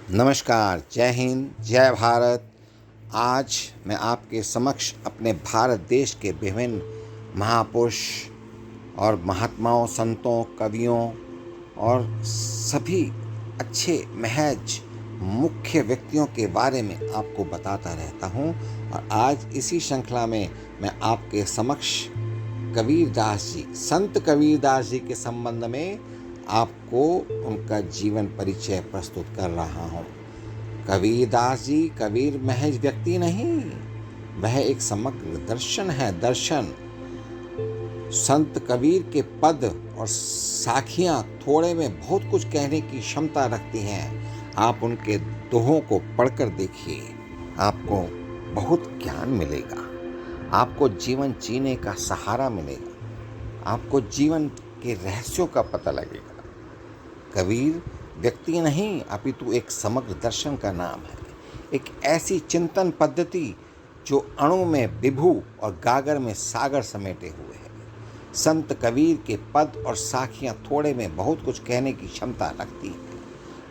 नमस्कार, जय हिंद, जय भारत। आज मैं आपके समक्ष अपने भारत देश के विभिन्न महापुरुष और महात्माओं, संतों, कवियों और सभी अच्छे महज मुख्य व्यक्तियों के बारे में आपको बताता रहता हूँ। और आज इसी श्रृंखला में मैं आपके समक्ष कबीरदास जी, संत कबीरदास जी के संबंध में आपको उनका जीवन परिचय प्रस्तुत कर रहा हूँ। कबीरदास जी कबीर महज व्यक्ति नहीं, वह एक समग्र दर्शन है। दर्शन संत कबीर के पद और साखियाँ थोड़े में बहुत कुछ कहने की क्षमता रखती हैं। आप उनके दोहों को पढ़कर देखिए, आपको बहुत ज्ञान मिलेगा, आपको जीवन जीने का सहारा मिलेगा, आपको जीवन के रहस्यों का पता लगेगा। कबीर व्यक्ति नहीं अपितु एक समग्र दर्शन का नाम है, एक ऐसी चिंतन पद्धति जो अणु में विभु और गागर में सागर समेटे हुए है। संत कबीर के पद और साखियाँ थोड़े में बहुत कुछ कहने की क्षमता रखती है।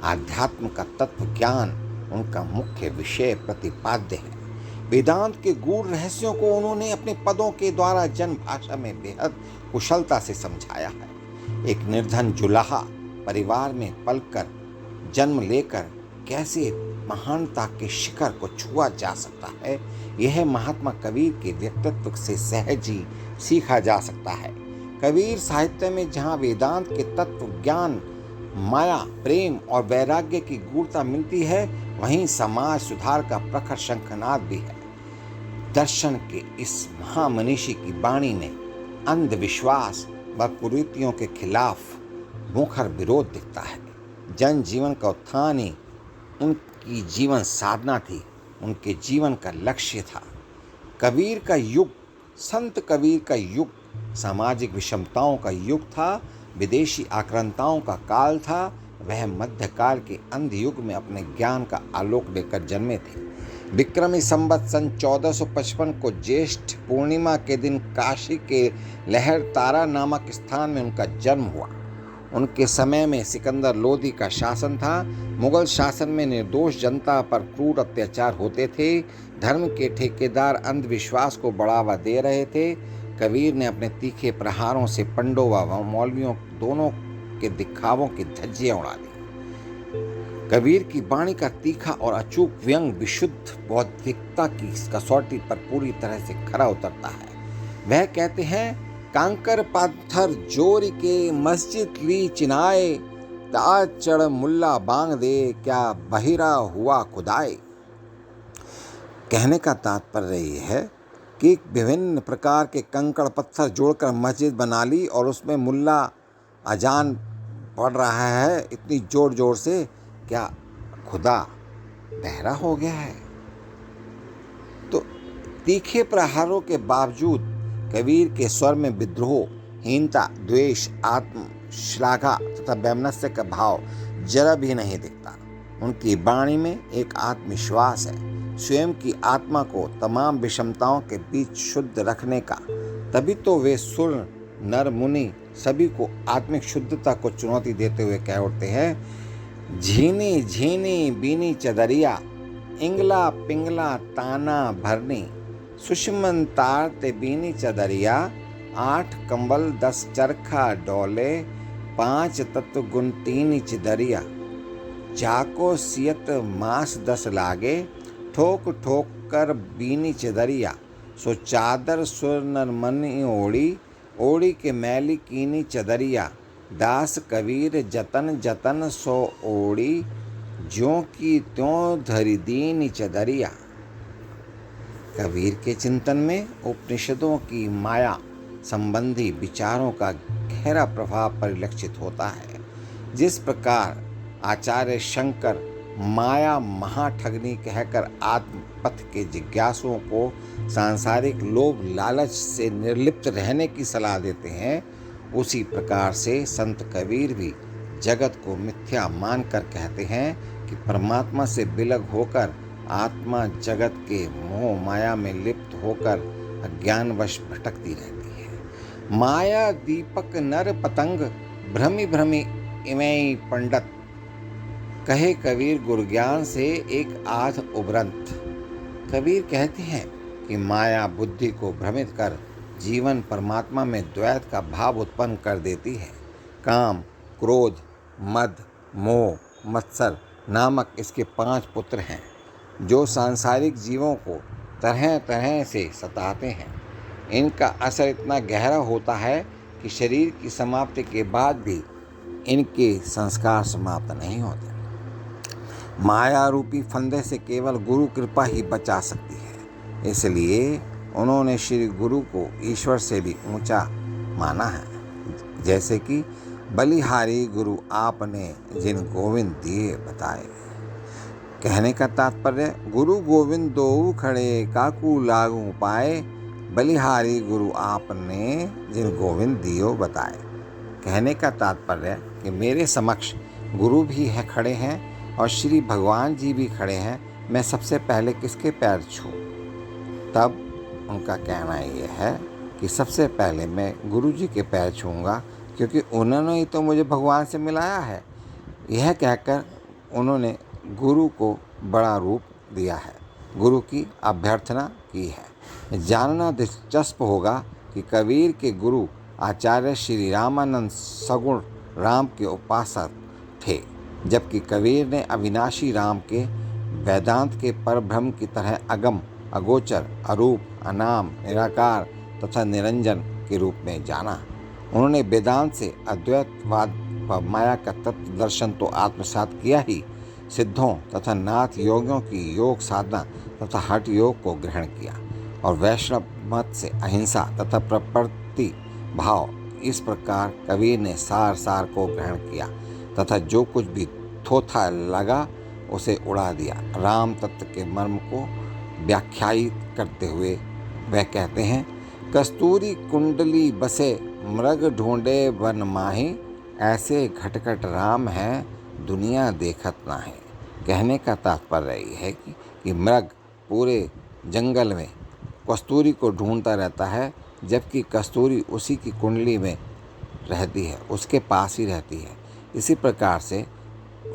आध्यात्म का तत्व ज्ञान उनका मुख्य विषय प्रतिपाद्य है। वेदांत के गूढ़ रहस्यों को उन्होंने अपने पदों के द्वारा जन भाषा में बेहद कुशलता से समझाया है। एक निर्धन जुलाहा परिवार में पलकर जन्म लेकर कैसे महानता के शिखर को छुआ जा सकता है, यह महात्मा कबीर के व्यक्तित्व से सहज ही सीखा जा सकता है। कबीर साहित्य में जहाँ वेदांत के तत्व, ज्ञान, माया, प्रेम और वैराग्य की गूढ़ता मिलती है, वहीं समाज सुधार का प्रखर शंखनाद भी है। दर्शन के इस महामनीषी की वाणी में अंधविश्वास व कुरीतियों के खिलाफ मुखर विरोध दिखता है। जन जीवन का उत्थान ही उनकी जीवन साधना थी, उनके जीवन का लक्ष्य था। कबीर का युग, संत कबीर का युग सामाजिक विषमताओं का युग था, विदेशी आक्रांताओं का काल था। वह मध्यकाल के अंध युग में अपने ज्ञान का आलोक लेकर जन्मे थे। विक्रमी संवत सन 1455 को ज्येष्ठ पूर्णिमा के दिन काशी के लहर तारा नामक स्थान में उनका जन्म हुआ। उनके समय में सिकंदर लोधी का शासन था। मुगल शासन में निर्दोष जनता पर क्रूर अत्याचार होते थे। धर्म के ठेकेदार अंधविश्वास को बढ़ावा दे रहे थे। कबीर ने अपने तीखे प्रहारों से पंडों व मौलवियों दोनों के दिखावों की धज्जियां उड़ा दी। कबीर की वाणी का तीखा और अचूक व्यंग विशुद्ध बौद्धिकता की कसौटी पर पूरी तरह से खरा उतरता है। वह कहते हैं, कांकर पाथर जोरी के मस्जिद ली चिनाए, ताज चढ़ मुल्ला बांग दे, क्या बहिरा हुआ खुदाए। कहने का तात्पर्य ये है कि विभिन्न प्रकार के कंकड़ पत्थर जोड़कर मस्जिद बना ली और उसमें मुल्ला अजान पढ़ रहा है इतनी जोर जोर से, क्या खुदा बहरा हो गया है। तो तीखे प्रहारों के बावजूद कबीर के स्वर में विद्रोह, हीनता, द्वेष, आत्म श्लाघा तथा वैमनस्य का भाव जरा भी नहीं दिखता। उनकी वाणी में एक आत्मविश्वास है, स्वयं की आत्मा को तमाम विषमताओं के बीच शुद्ध रखने का। तभी तो वे सुर, नर, मुनि सभी को आत्मिक शुद्धता को चुनौती देते हुए कह उठते हैं, झीनी झीनी बीनी चदरिया, इंगला पिंगला ताना भरनी, सुषमन तार ते बीनी चदरिया, 8 कंबल 10 चरखा डोले, 5 तत्व गुण 3 चिदरिया, जाको सियत मास 10 लागे, ठोक ठोक कर बीनी चिदरिया, सो चादर सुर नर मनी ओढ़ी, ओढ़ी के मैली कीनी चदरिया, दास कबीर जतन जतन सो ओढ़ी, ज्यों की त्यों धरी दीनी चदरिया। कबीर के चिंतन में उपनिषदों की माया संबंधी विचारों का गहरा प्रभाव परिलक्षित होता है। जिस प्रकार आचार्य शंकर माया महाठगनी कहकर आत्म पथ के जिज्ञासुओं को सांसारिक लोभ लालच से निर्लिप्त रहने की सलाह देते हैं, उसी प्रकार से संत कबीर भी जगत को मिथ्या मानकर कहते हैं कि परमात्मा से विलग होकर आत्मा जगत के मोह माया में लिप्त होकर अज्ञानवश भटकती रहती है। माया दीपक नर पतंग, भ्रमि भ्रमि इमय पंडित, कहे कबीर गुरज्ञान से एक आध उबरंत। कबीर कहते हैं कि माया बुद्धि को भ्रमित कर जीवन परमात्मा में द्वैत का भाव उत्पन्न कर देती है। काम, क्रोध, मद, मोह, मत्सर नामक इसके 5 पुत्र हैं जो सांसारिक जीवों को तरह तरह से सताते हैं। इनका असर इतना गहरा होता है कि शरीर की समाप्ति के बाद भी इनके संस्कार समाप्त नहीं होते। माया रूपी फंदे से केवल गुरु कृपा ही बचा सकती है। इसलिए उन्होंने श्री गुरु को ईश्वर से भी ऊंचा माना है। जैसे कि बलिहारी गुरु आपने जिन गोविंद दिए बताए। कहने का तात्पर्य, गुरु गोविंद दो खड़े काकू लागू पाए, बलिहारी गुरु आपने जिन गोविंद दियो बताए। कहने का तात्पर्य कि मेरे समक्ष गुरु भी है खड़े हैं और श्री भगवान जी भी खड़े हैं, मैं सबसे पहले किसके पैर छूं? तब उनका कहना ये है कि सबसे पहले मैं गुरु जी के पैर छूँगा, क्योंकि उन्होंने ही तो मुझे भगवान से मिलाया है। यह कहकर उन्होंने गुरु को बड़ा रूप दिया है, गुरु की अभ्यर्थना की है। जानना दिलचस्प होगा कि कबीर के गुरु आचार्य श्री रामानंद सगुण राम के उपासक थे, जबकि कबीर ने अविनाशी राम के वेदांत के परब्रह्म की तरह अगम, अगोचर, अरूप, अनाम, निराकार तथा निरंजन के रूप में जाना। उन्होंने वेदांत से अद्वैतवाद व माया का तत्व दर्शन तो आत्मसात किया ही, सिद्धों तथा नाथ योगियों की योग साधना तथा हठ योग को ग्रहण किया और वैष्णव मत से अहिंसा तथा प्रपत्ति भाव। इस प्रकार कबीर ने सार सार को ग्रहण किया तथा जो कुछ भी थोथा लगा उसे उड़ा दिया। राम तत्व के मर्म को व्याख्यायित करते हुए वह कहते हैं, कस्तूरी कुंडली बसे मृग ढूंढे वन माही, ऐसे घटघट राम है दुनिया देखत नाही। कहने का तात्पर्य यह है कि मृग पूरे जंगल में कस्तूरी को ढूंढता रहता है, जबकि कस्तूरी उसी की कुंडली में रहती है, उसके पास ही रहती है। इसी प्रकार से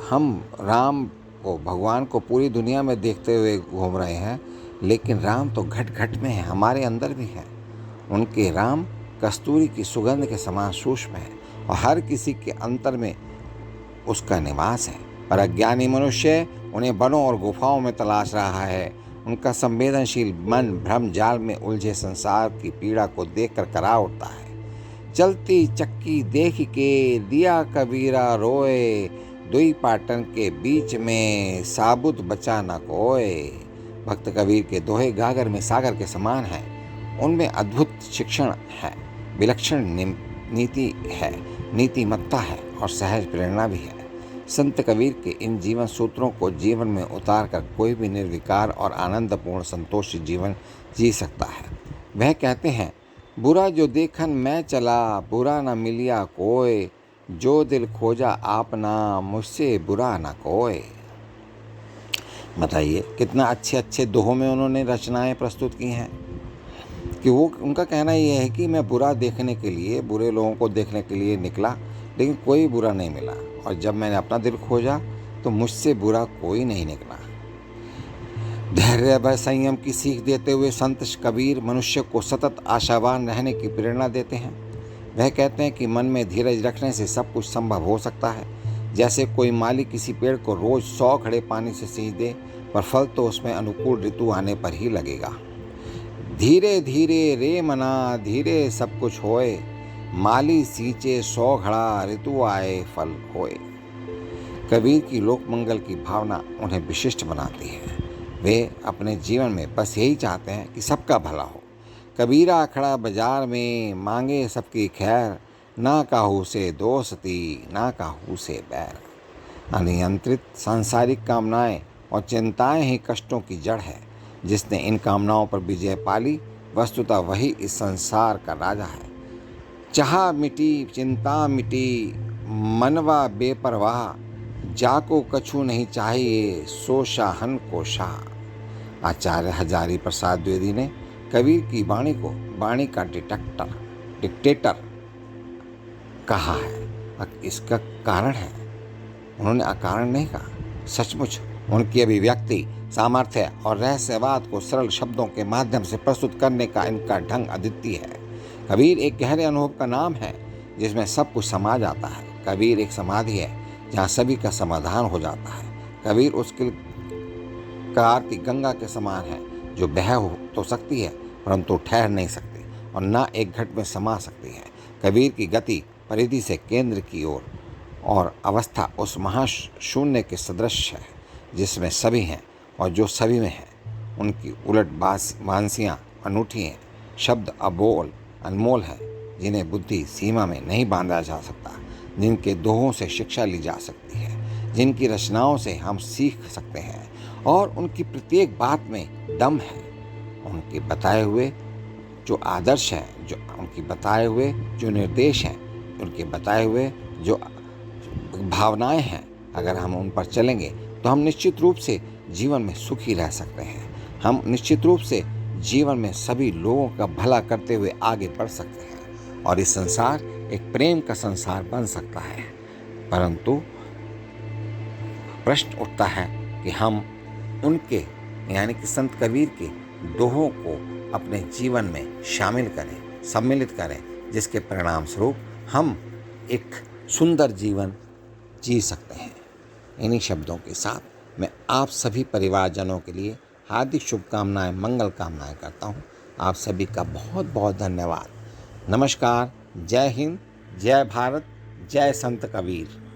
हम राम को, भगवान को पूरी दुनिया में देखते हुए घूम रहे हैं, लेकिन राम तो घट घट में है, हमारे अंदर भी है। उनके राम कस्तूरी की सुगंध के समान सूक्ष्म है और हर किसी के अंतर में उसका निवास है। पर अज्ञानी मनुष्य उन्हें वनों और गुफाओं में तलाश रहा है। उनका संवेदनशील मन भ्रम जाल में उलझे संसार की पीड़ा को देखकर करा उठता है। चलती चक्की देख के दिया कबीरा रोए, दुई पाटन के बीच में साबुत बचा न कोय। भक्त कबीर के दोहे गागर में सागर के समान हैं। उनमें अद्भुत शिक्षण है, विलक्षण नीति है, नीतिमत्ता है और सहज प्रेरणा भी है। संत कबीर के इन जीवन सूत्रों को जीवन में उतार कर कोई भी निर्विकार और आनंदपूर्ण संतोषी जीवन जी सकता है। वह कहते हैं, बुरा जो देखन मैं चला, बुरा न मिलिया कोय, जो दिल खोजा आपना, मुझसे बुरा न कोय। बताइए कितना अच्छे अच्छे दोहों में उन्होंने रचनाएं प्रस्तुत की हैं कि वो, उनका कहना यह है कि मैं बुरा देखने के लिए, बुरे लोगों को देखने के लिए निकला, लेकिन कोई बुरा नहीं मिला, और जब मैंने अपना दिल खोजा तो मुझसे बुरा कोई नहीं निकला। धैर्य व संयम की सीख देते हुए संत कबीर मनुष्य को सतत आशावान रहने की प्रेरणा देते हैं। वह कहते हैं कि मन में धीरज रखने से सब कुछ संभव हो सकता है। जैसे कोई माली किसी पेड़ को रोज 100 घड़े पानी से सींच दे, पर फल तो उसमें अनुकूल ऋतु आने पर ही लगेगा। धीरे धीरे रे मना, धीरे सब कुछ होए, माली सींचे 100 घड़ा, ऋतु आए फल होए। कबीर की लोक मंगल की भावना उन्हें विशिष्ट बनाती है। वे अपने जीवन में बस यही चाहते हैं कि सबका भला हो। कबीरा खड़ा बाजार में, मांगे सबकी खैर, ना काहू से दोस्ती, ना काहू से बैर। अनियंत्रित सांसारिक कामनाएं और चिंताएं ही कष्टों की जड़ है। जिसने इन कामनाओं पर विजय पाली, वस्तुतः वही इस संसार का राजा है। चाह मिटी, चिंता मिटी, मनवा बेपरवाह, जाको कछु नहीं चाहिए, सो शाहन को शाह। आचार्य हजारी प्रसाद द्विवेदी ने कबीर की वाणी को वाणी का डिक्टेटर कहा है। इसका कारण है, उन्होंने अकारण नहीं कहा। सचमुच उनकी अभिव्यक्ति सामर्थ्य और रहस्यवाद को सरल शब्दों के माध्यम से प्रस्तुत करने का इनका ढंग अद्वितीय है। कबीर एक गहरे अनुभव का नाम है जिसमें सब कुछ समा जाता है। कबीर एक समाधि है जहाँ सभी का समाधान हो जाता है। कबीर उस किलकार की गंगा के समान है जो बह हो तो सकती है परंतु ठहर नहीं सकती और ना एक घट में समा सकती है। कबीर की गति परिधि से केंद्र की ओर और अवस्था उस महाशून्य के सदृश है जिसमें सभी हैं और जो सभी में है। उनकी उलट बांसियाँ अनूठी हैं, शब्द अबोल अनमोल हैं जिन्हें बुद्धि सीमा में नहीं बांधा जा सकता, जिनके दोहों से शिक्षा ली जा सकती है, जिनकी रचनाओं से हम सीख सकते हैं और उनकी प्रत्येक बात में दम है। उनके बताए हुए जो आदर्श हैं, जो उनके बताए हुए जो निर्देश हैं, उनके बताए हुए जो भावनाएं हैं, अगर हम उन पर चलेंगे तो हम निश्चित रूप से जीवन में सुखी रह सकते हैं। हम निश्चित रूप से जीवन में सभी लोगों का भला करते हुए आगे बढ़ सकते हैं और इस संसार एक प्रेम का संसार बन सकता है। परंतु प्रश्न उठता है कि हम उनके यानी कि संत कबीर के दोहों को अपने जीवन में शामिल करें, सम्मिलित करें, जिसके परिणाम स्वरूप हम एक सुंदर जीवन जी सकते हैं। इन्हीं शब्दों के साथ मैं आप सभी परिवारजनों के लिए हार्दिक शुभकामनाएं, मंगल कामनाएं करता हूं। आप सभी का बहुत बहुत धन्यवाद। नमस्कार। जय हिंद, जय भारत, जय संत कबीर।